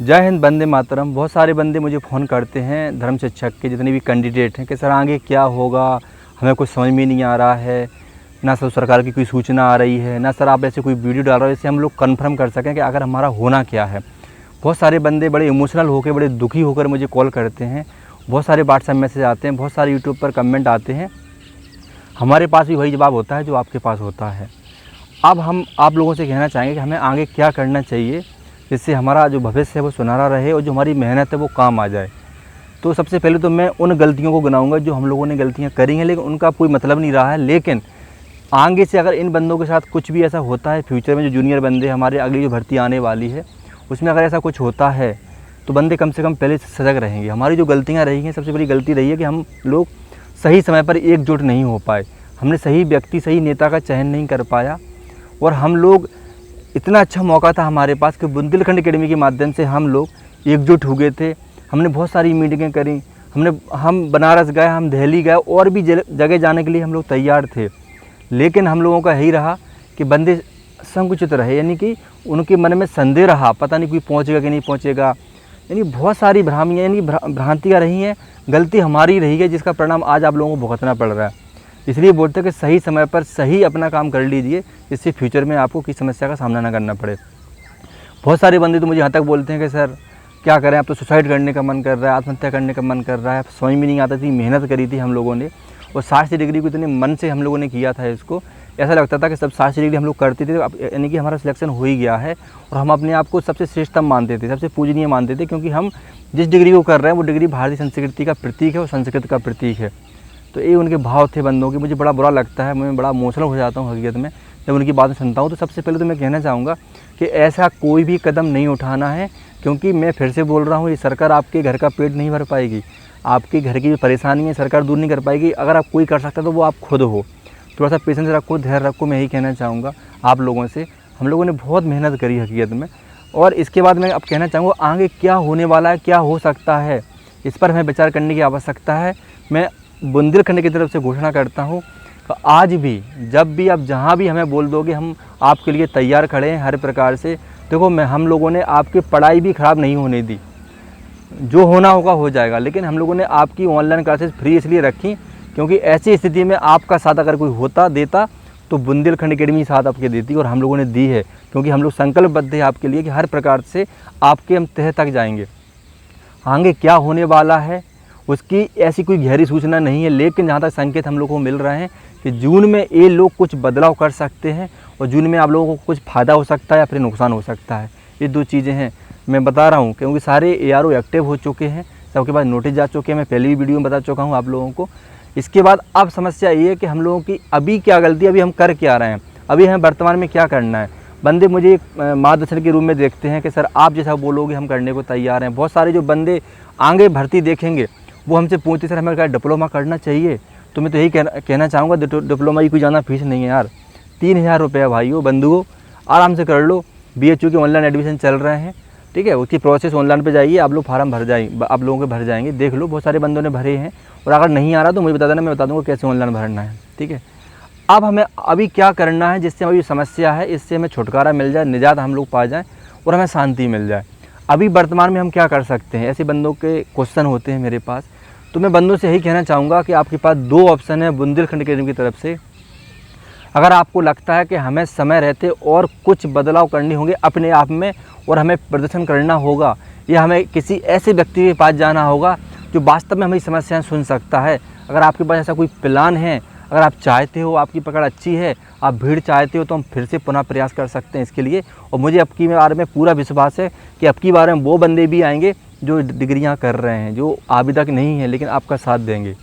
जय हिंद, वंदे मातरम। बहुत सारे बंदे मुझे फ़ोन करते हैं, धर्म शिक्षक के जितने भी कैंडिडेट हैं कि सर आगे क्या होगा, हमें कुछ समझ में नहीं आ रहा है, ना सर सरकार की कोई सूचना आ रही है, ना सर आप ऐसे कोई वीडियो डाल रहे हो जिससे हम लोग कंफर्म कर सकें कि अगर हमारा होना क्या है। बहुत सारे बंदे बड़े इमोशनल होकर, बड़े दुखी होकर मुझे कॉल करते हैं, बहुत सारे व्हाट्सएप मैसेज आते हैं, बहुत सारे यूट्यूब पर कमेंट आते हैं। हमारे पास भी वही जवाब होता है जो आपके पास होता है। अब हम आप लोगों से कहना चाहेंगे कि हमें आगे क्या करना चाहिए जिससे हमारा जो भविष्य है वो सुनहरा रहे और जो हमारी मेहनत है वो काम आ जाए। तो सबसे पहले तो मैं उन गलतियों को गिनाऊंगा जो हम लोगों ने गलतियां करी हैं लेकिन उनका कोई मतलब नहीं रहा है। लेकिन आगे से अगर इन बंदों के साथ कुछ भी ऐसा होता है फ्यूचर में, जो जूनियर बंदे हमारे अगली जो भर्ती आने वाली है उसमें अगर ऐसा कुछ होता है तो बंदे कम से कम पहले से सजग रहेंगे। हमारी जो गलतियाँ रही हैं, सबसे बड़ी गलती रही है कि हम लोग सही समय पर एकजुट नहीं हो पाए। हमने सही व्यक्ति, सही नेता का चयन नहीं कर पाया। और हम लोग, इतना अच्छा मौका था हमारे पास कि बुंदेलखंड एकेडमी के माध्यम से हम लोग एकजुट हो गए थे। हमने बहुत सारी मीटिंगें करी, हम बनारस गए, हम दिल्ली गए, और भी जगह जाने के लिए हम लोग तैयार थे। लेकिन हम लोगों का यही रहा कि बंदे संकुचित रहे, यानी कि उनके मन में संदेह रहा, पता नहीं कोई पहुंचेगा कि नहीं पहुंचेगा। यानी बहुत सारी भ्रामियाँ, यानी भ्रांतियाँ रही हैं। गलती हमारी रही है जिसका परिणाम आज आप लोगों को भुगतना पड़ रहा है। इसलिए बोलते हैं कि सही समय पर सही अपना काम कर लीजिए, जिससे फ्यूचर में आपको किसी समस्या का सामना ना करना पड़े। बहुत सारे बंदे तो मुझे यहाँ तक बोलते हैं कि सर क्या करें, अब तो सुसाइड करने का मन कर रहा है, आत्महत्या करने का मन कर रहा है, समझ में नहीं आता थी। मेहनत करी थी हम लोगों ने और शास्त्री डिग्री को इतने मन से हम लोगों ने किया था, इसको ऐसा लगता था कि सब शास्त्री डिग्री हम लोग करते थे, यानी कि हमारा सिलेक्शन हो ही गया है। और हम अपने आप को सबसे श्रेष्ठतम मानते थे, सबसे पूजनीय मानते थे, क्योंकि हम जिस डिग्री को कर रहे हैं वो डिग्री भारतीय संस्कृति का प्रतीक है और संस्कृत का प्रतीक है। तो ये उनके भाव थे बंदों के। मुझे बड़ा बुरा लगता है, मैं बड़ा इमोशनल हो जाता हूँ हकीकत में जब उनकी बातें सुनता हूँ। तो सबसे पहले तो मैं कहना चाहूँगा कि ऐसा कोई भी कदम नहीं उठाना है, क्योंकि मैं फिर से बोल रहा हूँ, ये सरकार आपके घर का पेट नहीं भर पाएगी। आपके घर की जो परेशानी है सरकार दूर नहीं कर पाएगी। अगर आप कोई कर सकता है तो वो आप खुद हो। थोड़ा सा पेशेंस रखो, धैर्य रखो। मैं यही कहना चाहूँगा आप लोगों से। हम लोगों ने बहुत मेहनत करी हकीकत में। और इसके बाद मैं अब कहना चाहूँगा आगे क्या होने वाला है, क्या हो सकता है, इस पर हमें विचार करने की आवश्यकता है। मैं बुंदेलखंड की तरफ से घोषणा करता हूँ कि आज भी, जब भी आप जहाँ भी हमें बोल दोगे, हम आपके लिए तैयार खड़े हैं हर प्रकार से। देखो, हम लोगों ने आपकी पढ़ाई भी ख़राब नहीं होने दी, जो होना होगा हो जाएगा। लेकिन हम लोगों ने आपकी ऑनलाइन क्लासेस फ्री इसलिए रखी क्योंकि ऐसी स्थिति में आपका साथ अगर कोई देता तो बुंदेलखंड एकेडमी साथ आपके देती, और हम लोगों ने दी है, क्योंकि हम लोग संकल्पबद्ध हैं आपके लिए कि हर प्रकार से आपके हम तह तक जाएंगे। आगे क्या होने वाला है उसकी ऐसी कोई गहरी सूचना नहीं है, लेकिन जहाँ तक संकेत हम लोग को मिल रहे हैं कि जून में ये लोग कुछ बदलाव कर सकते हैं और जून में आप लोगों को कुछ फ़ायदा हो सकता है या फिर नुकसान हो सकता है। ये दो चीज़ें हैं, मैं बता रहा हूँ, क्योंकि सारे ARO एक्टिव हो चुके हैं, सबके पास नोटिस जा चुके हैं। मैं पहले भी वीडियो में बता चुका हूँ आप लोगों को। इसके बाद अब समस्या ये है कि हम लोगों की अभी क्या गलती, अभी हम कर क्या रहे हैं, अभी हमें वर्तमान में क्या करना है। बंदे मुझे एक मार्गदर्शन के रूप में देखते हैं कि सर आप जैसा बोलोगे हम करने को तैयार हैं। बहुत सारे जो बंदे आगे भर्ती देखेंगे वो हमसे पूछते सर हमें क्या डिप्लोमा करना चाहिए। तो मैं तो यही कहना चाहूँगा, डिप्लोमा की कोई ज़्यादा फीस नहीं है यार, 3000 रुपये भाइयों बंधुओं, आराम से कर लो। BHU के ऑनलाइन एडमिशन चल रहे हैं, ठीक है, उसकी प्रोसेस ऑनलाइन पे जाइए, आप लोग फार्म भर जाएंगे, आप लोगों के भर जाएंगे, देख लो। बहुत सारे बंदों ने भरे हैं, और अगर नहीं आ रहा तो मुझे बता देना, मैं बता दूँगा कैसे ऑनलाइन भरना है, ठीक है। अब हमें अभी क्या करना है जिससे हमारी समस्या है इससे हमें छुटकारा मिल जाए, निजात हम लोग पा जाएँ और हमें शांति मिल जाए। अभी वर्तमान में हम क्या कर सकते हैं, ऐसे बंदों के क्वेश्चन होते हैं मेरे पास। तो मैं बंदों से यही कहना चाहूँगा कि आपके पास 2 ऑप्शन है बुंदेलखंड एकेडमी की तरफ से। अगर आपको लगता है कि हमें समय रहते और कुछ बदलाव करने होंगे अपने आप में और हमें प्रदर्शन करना होगा, या हमें किसी ऐसे व्यक्ति के पास जाना होगा जो वास्तव में हमारी समस्याएं सुन सकता है, अगर आपके पास ऐसा कोई प्लान है, अगर आप चाहते हो, आपकी पकड़ अच्छी है, आप भीड़ चाहते हो, तो हम फिर से पुनः प्रयास कर सकते हैं इसके लिए। और मुझे अब की बार में पूरा विश्वास है कि अब की बार में वो बंदे भी आएंगे जो डिग्रियां कर रहे हैं, जो आवेदक नहीं है लेकिन आपका साथ देंगे,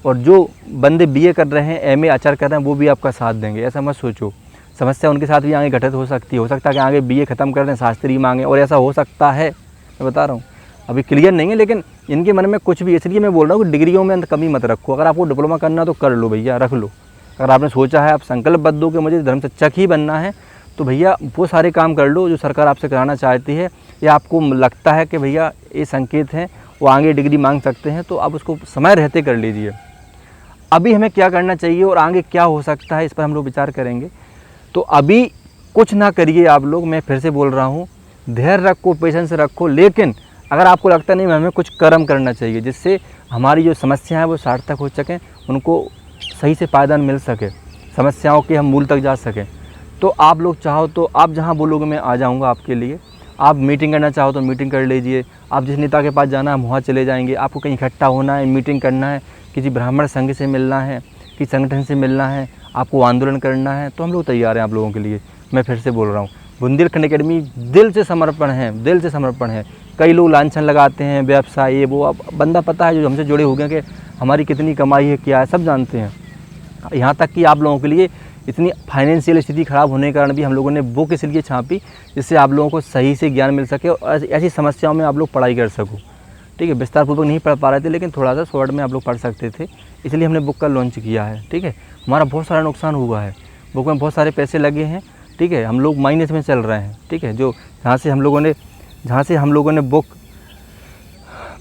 और जो बंदे BA कर रहे हैं, MA आचार्य कर रहे हैं, वो भी आपका साथ देंगे। ऐसा मत सोचो, समस्या उनके साथ भी आगे घटित हो सकती है। हो सकता है कि आगे BA ख़त्म कर दें, शास्त्री मांगे, और ऐसा हो सकता है, मैं बता रहा हूँ, अभी क्लियर नहीं है। लेकिन इनके मन में कुछ भी, इसलिए मैं बोल रहा हूँ कि डिग्रियों में कमी मत रखो। अगर आपको डिप्लोमा करना तो कर लो भैया, रख लो। अगर आपने सोचा है, आप संकल्पबद्ध हो कि मुझे धर्म शिक्षक ही बनना है, तो भैया वो सारे काम कर लो जो सरकार आपसे कराना चाहती है, या आपको लगता है कि भैया ये संकेत हैं वो आगे डिग्री मांग सकते हैं, तो आप उसको समय रहते कर लीजिए। अभी हमें क्या करना चाहिए और आगे क्या हो सकता है, इस पर हम लोग विचार करेंगे। तो अभी कुछ ना करिए आप लोग, मैं फिर से बोल रहा हूँ, धैर्य रखो, पेशेंस रखो। लेकिन अगर आपको लगता नहीं हमें कुछ कर्म करना चाहिए जिससे हमारी जो समस्या है वो सार्थक हो सकें, उनको सही से पायदान मिल सके, समस्याओं के हम मूल तक जा सकें, तो आप लोग चाहो तो आप जहाँ बोलोगे मैं आ जाऊँगा आपके लिए। आप मीटिंग करना चाहो तो मीटिंग कर लीजिए, आप जिस नेता के पास जाना है हम वहाँ चले जाएंगे। आपको कहीं इकट्ठा होना है, मीटिंग करना है, किसी ब्राह्मण संघ से मिलना है, किसी संगठन से मिलना है, आपको आंदोलन करना है, तो हम लोग तैयार हैं आप लोगों के लिए। मैं फिर से बोल रहा हूँ, बुंदेलखंड एकेडमी दिल से समर्पण है, दिल से समर्पण है। कई लोग लांछन लगाते हैं, व्यवसाय ये वो, अब बंदा पता है जो हमसे जुड़े हो गए कि हमारी कितनी कमाई है, क्या है, सब जानते हैं। यहाँ तक कि आप लोगों के लिए इतनी फाइनेंशियल स्थिति ख़राब होने के कारण भी हम लोगों ने बुक इसलिए छापी जिससे आप लोगों को सही से ज्ञान मिल सके और ऐसी समस्याओं में आप लोग पढ़ाई कर सको। ठीक है, विस्तार पूर्वक नहीं पढ़ पा रहे थे लेकिन थोड़ा सा शॉर्ट में आप लोग पढ़ सकते थे, इसलिए हमने बुक का लॉन्च किया है। ठीक है, हमारा बहुत सारा नुकसान हुआ है, बुक में बहुत सारे पैसे लगे हैं। ठीक है, हम लोग माइनस में चल रहे हैं। ठीक है, जो जहाँ से हम लोगों ने बुक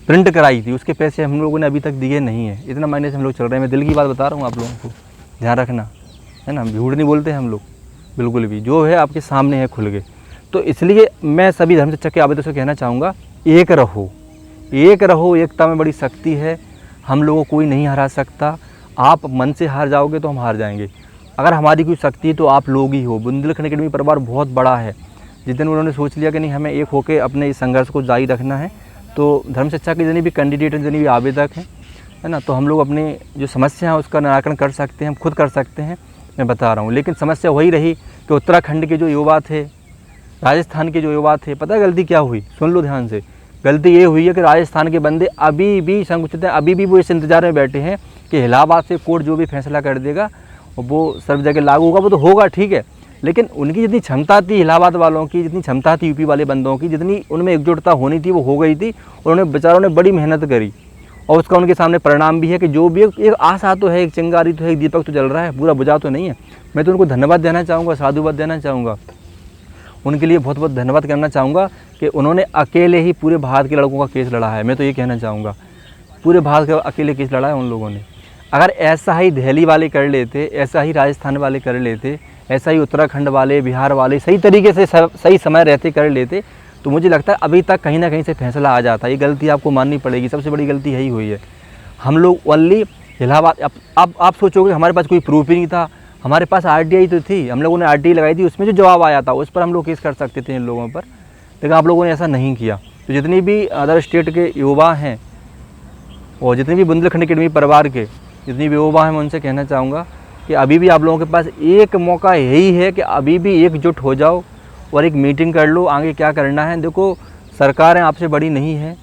प्रिंट कराई थी उसके पैसे हम लोगों ने अभी तक दिए नहीं है, इतना माइनस हम लोग चल रहे हैं। मैं दिल की बात बता रहा हूँ आप लोगों को, ध्यान रखना है ना, झूठ नहीं बोलते हैं हम लोग बिल्कुल भी, जो है आपके सामने है खुल के। तो इसलिए मैं सभी धर्म शिक्षक के आवेदकों से कहना चाहूँगा, एक रहो, एक रहो, एकता में बड़ी शक्ति है, हम लोगों को कोई नहीं हरा सकता। आप मन से हार जाओगे तो हम हार जाएंगे, अगर हमारी कोई शक्ति है तो आप लोग ही हो। बुंदेलखंड एकेडमी परिवार बहुत बड़ा है, जिस दिन उन्होंने सोच लिया कि नहीं हमें एक होकर अपने इस संघर्ष को जारी रखना है, तो धर्म शिक्षा के जितने भी कैंडिडेट हैं, जितने भी आवेदक हैं, है ना, तो हम लोग अपनी जो समस्या है उसका निराकरण कर सकते हैं, हम खुद कर सकते हैं, मैं बता रहा हूँ। लेकिन समस्या वही रही कि उत्तराखंड के जो युवा थे, राजस्थान के जो युवा थे, पता है गलती क्या हुई, सुन लो ध्यान से। गलती ये हुई है कि राजस्थान के बंदे अभी भी संकुचित हैं, अभी भी वो इस इंतजार में बैठे हैं कि इलाहाबाद से कोर्ट जो भी फैसला कर देगा वो सर्व जगह लागू होगा, वो तो होगा ठीक है, लेकिन उनकी जितनी क्षमता थी इलाहाबाद वालों की, जितनी क्षमता थी यूपी वाले बंदों की, जितनी उनमें एकजुटता होनी थी वो हो गई थी। उन्होंने बेचारों ने बड़ी मेहनत करी और उसका उनके सामने परिणाम भी है कि जो भी एक आशा तो है, एक चिंगारी तो है, एक दीपक तो जल रहा है, पूरा बुझा तो नहीं है। मैं तो उनको धन्यवाद देना चाहूँगा, साधुवाद देना चाहूँगा, उनके लिए बहुत बहुत धन्यवाद करना चाहूँगा कि उन्होंने अकेले ही पूरे भारत के लड़कों का केस लड़ा है। मैं तो ये कहना चाहूँगा, पूरे भारत का अकेले केस लड़ा है उन लोगों ने। अगर ऐसा ही दिल्ली वाले कर लेते, ऐसा ही राजस्थान वाले कर लेते, ऐसा ही उत्तराखंड वाले, बिहार वाले सही तरीके से सही समय रहते कर लेते, तो मुझे लगता है अभी तक कहीं ना कहीं से फैसला आ जाता। ये गलती आपको माननी पड़ेगी, सबसे बड़ी गलती यही हुई है। हम लोग ओनली इलाहाबाद, अब आप सोचोगे हमारे पास कोई प्रूफ ही नहीं था, हमारे पास आरटीआई तो थी, हम लोगों ने आरटीआई लगाई थी, उसमें जो जवाब आया था उस पर हम लोग केस कर सकते थे इन लोगों पर, लेकिन आप लोगों ने ऐसा नहीं किया। तो जितनी भी अदर स्टेट के युवा हैं और जितने भी बुंदेलखंड एकेडमी परिवार के जितनी भी युवा हैं, मैं उनसे कहना चाहूँगा कि अभी भी आप लोगों के पास एक मौका यही है कि अभी भी एकजुट हो जाओ और एक मीटिंग कर लो, आगे क्या करना है। देखो सरकारें आपसे बड़ी नहीं है,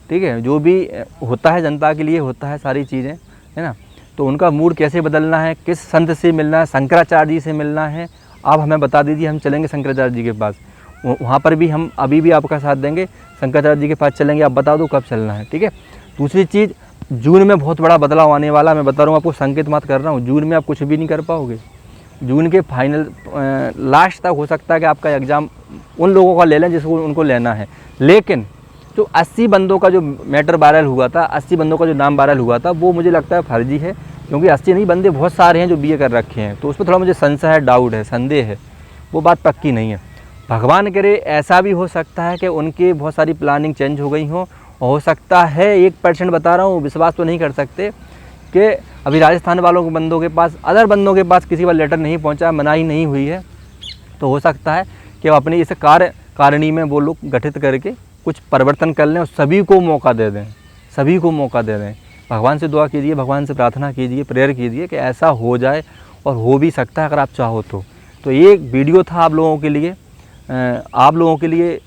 ठीक है, जो भी होता है जनता के लिए होता है सारी चीज़ें, है ना। तो उनका मूड कैसे बदलना है, किस संत से मिलना है, शंकराचार्य जी से मिलना है, आप हमें बता दीजिए, हम चलेंगे शंकराचार्य जी के पास, वहाँ पर भी हम अभी भी आपका साथ देंगे, शंकराचार्य जी के पास चलेंगे, आप बता दो कब चलना है, ठीक है। दूसरी चीज़, जून में बहुत बड़ा बदलाव आने वाला, मैं बता रहा हूँ आपको, संकेत मत कर रहा हूँ, जून में आप कुछ भी नहीं कर पाओगे। जून के फाइनल लास्ट तक हो सकता है कि आपका एग्ज़ाम उन लोगों का ले लें जिसको उनको लेना है, लेकिन जो 80 बंदों का जो मैटर वायरल हुआ था, 80 बंदों का जो नाम वायरल हुआ था, वो मुझे लगता है फर्जी है, क्योंकि 80 नहीं, बंदे बहुत सारे हैं जो बीए कर रखे हैं, तो उस पर थोड़ा मुझे संशय है, डाउट है, संदेह है, वो बात पक्की नहीं है। भगवान करे ऐसा भी हो सकता है कि उनकी बहुत सारी प्लानिंग चेंज हो गई हो, और हो सकता है 1% बता रहा हूँ, विश्वास तो नहीं कर सकते, कि अभी राजस्थान वालों के बंदों के पास, अदर बंदों के पास किसी का लेटर नहीं पहुँचा, मनाही नहीं हुई है, तो हो सकता है कि वो अपनी इस कार्यकारिणी में वो लोग गठित करके कुछ परिवर्तन कर लें और सभी को मौका दे दें, सभी को मौका दे दें। भगवान से दुआ कीजिए, भगवान से प्रार्थना कीजिए, प्रेयर कीजिए कि ऐसा हो जाए, और हो भी सकता है अगर आप चाहो तो ये वीडियो था आप लोगों के लिए,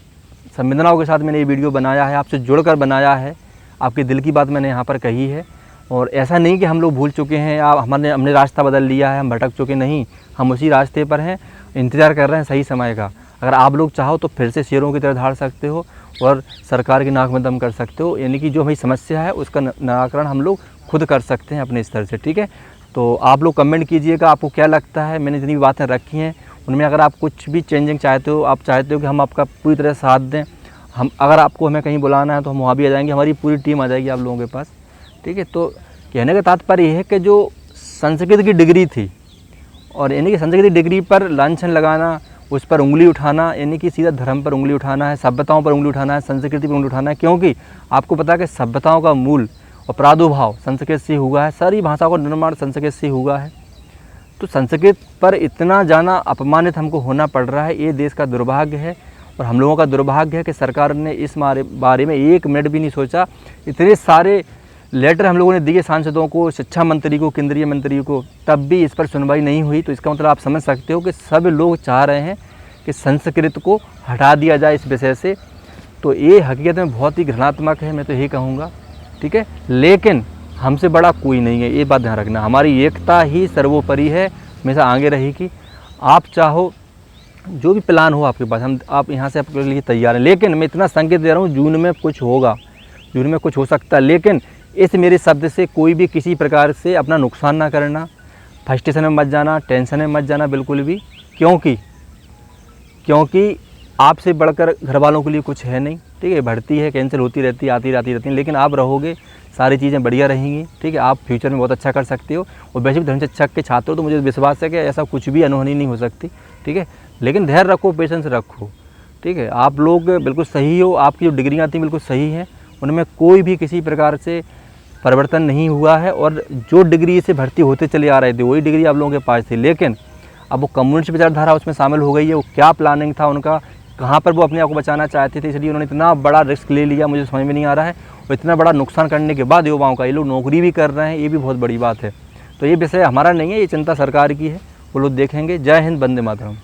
संवेदनाओं के साथ मैंने ये वीडियो बनाया है, आपसे जुड़कर बनाया है, आपके दिल की बात मैंने यहाँ पर कही है। और ऐसा नहीं कि हम लोग भूल चुके हैं, हमने रास्ता बदल लिया है, हम भटक चुके, नहीं, हम उसी रास्ते पर हैं, इंतज़ार कर रहे हैं सही समय का। अगर आप लोग चाहो तो फिर से शेरों की तरह धाड़ सकते हो और सरकार की नाक में दम कर सकते हो, यानी कि जो हमारी समस्या है उसका निराकरण हम लोग खुद कर सकते हैं अपने स्तर से, ठीक है। तो आप लोग कमेंट कीजिएगा आपको क्या लगता है, मैंने जितनी बातें रखी हैं उनमें अगर आप कुछ भी चेंजिंग चाहते हो, आप चाहते हो कि हम आपका पूरी तरह साथ दें, अगर आपको हमें कहीं बुलाना है तो हम वहाँ भी आ जाएंगे, हमारी पूरी टीम आ जाएगी आप लोगों के पास, ठीक है। तो कहने का तात्पर्य यह है कि जो संस्कृत की डिग्री थी, और यानी कि संस्कृत की डिग्री पर लांछन लगाना, उस पर उंगली उठाना, यानी कि सीधा धर्म पर उंगली उठाना है, सभ्यताओं पर उंगली उठाना है, संस्कृति पर उंगली उठाना है। क्योंकि आपको पता है कि सभ्यताओं का मूल और प्रादुर्भाव संस्कृत से हुआ है, सारी भाषाओं का निर्माण संस्कृत से हुआ है। तो संस्कृत पर इतना जाना अपमानित हमको होना पड़ रहा है, ये देश का दुर्भाग्य है और हम लोगों का दुर्भाग्य है कि सरकार ने इस बारे में 1 मिनट भी नहीं सोचा। इतने सारे लेटर हम लोगों ने दिए सांसदों को, शिक्षा मंत्री को, केंद्रीय मंत्री को, तब भी इस पर सुनवाई नहीं हुई। तो इसका मतलब आप समझ सकते हो कि सब लोग चाह रहे हैं कि संस्कृत को हटा दिया जाए इस विषय से। तो ये हकीकत में बहुत ही घृणात्मक है, मैं तो यही कहूँगा, ठीक है। लेकिन हमसे बड़ा कोई नहीं है, ये बात ध्यान रखना। हमारी एकता ही सर्वोपरि है, हमेशा आगे रहेगी। आप चाहो जो भी प्लान हो आपके पास, आप यहाँ से आपके लिए तैयार हैं। लेकिन मैं इतना संकेत दे रहा हूँ, जून में कुछ होगा, जून में कुछ हो सकता है। लेकिन इस मेरे शब्द से कोई भी किसी प्रकार से अपना नुकसान ना करना, फ्रस्ट्रेशन में मत जाना, टेंशन में मत जाना बिल्कुल भी। क्योंकि आपसे बढ़कर घर वालों के लिए कुछ है नहीं, ठीक है। भर्ती है, कैंसिल होती रहती है, आती रहती है, लेकिन आप रहोगे, सारी चीज़ें बढ़िया रहेंगी, ठीक है। आप फ्यूचर में बहुत अच्छा कर सकते हो। और वैसे भी धर्म शिक्षक के छात्र हो तो मुझे विश्वास है कि ऐसा कुछ भी अनहोनी नहीं हो सकती, ठीक है। लेकिन धैर्य रखो, पेशेंस रखो, ठीक है। आप लोग बिल्कुल सही हो, आपकी जो डिग्रियाँ थी बिल्कुल सही हैं, उनमें कोई भी किसी प्रकार से परिवर्तन नहीं हुआ है। और जो डिग्री से भर्ती होते चले आ रहे थे वही डिग्री आप लोगों के पास थी। लेकिन अब वो कम्युनिस्ट विचारधारा उसमें शामिल हो गई है। वो क्या प्लानिंग था उनका, कहाँ पर वो अपने आप को बचाना चाहते थे, इसलिए उन्होंने इतना बड़ा रिस्क ले लिया, मुझे समझ में नहीं आ रहा है। और इतना बड़ा नुकसान करने के बाद युवाओं का, ये लोग नौकरी भी कर रहे हैं, ये भी बहुत बड़ी बात है। तो ये विषय हमारा नहीं है, ये चिंता सरकार की है, वो लोग देखेंगे। जय हिंद, वंदे मातरम।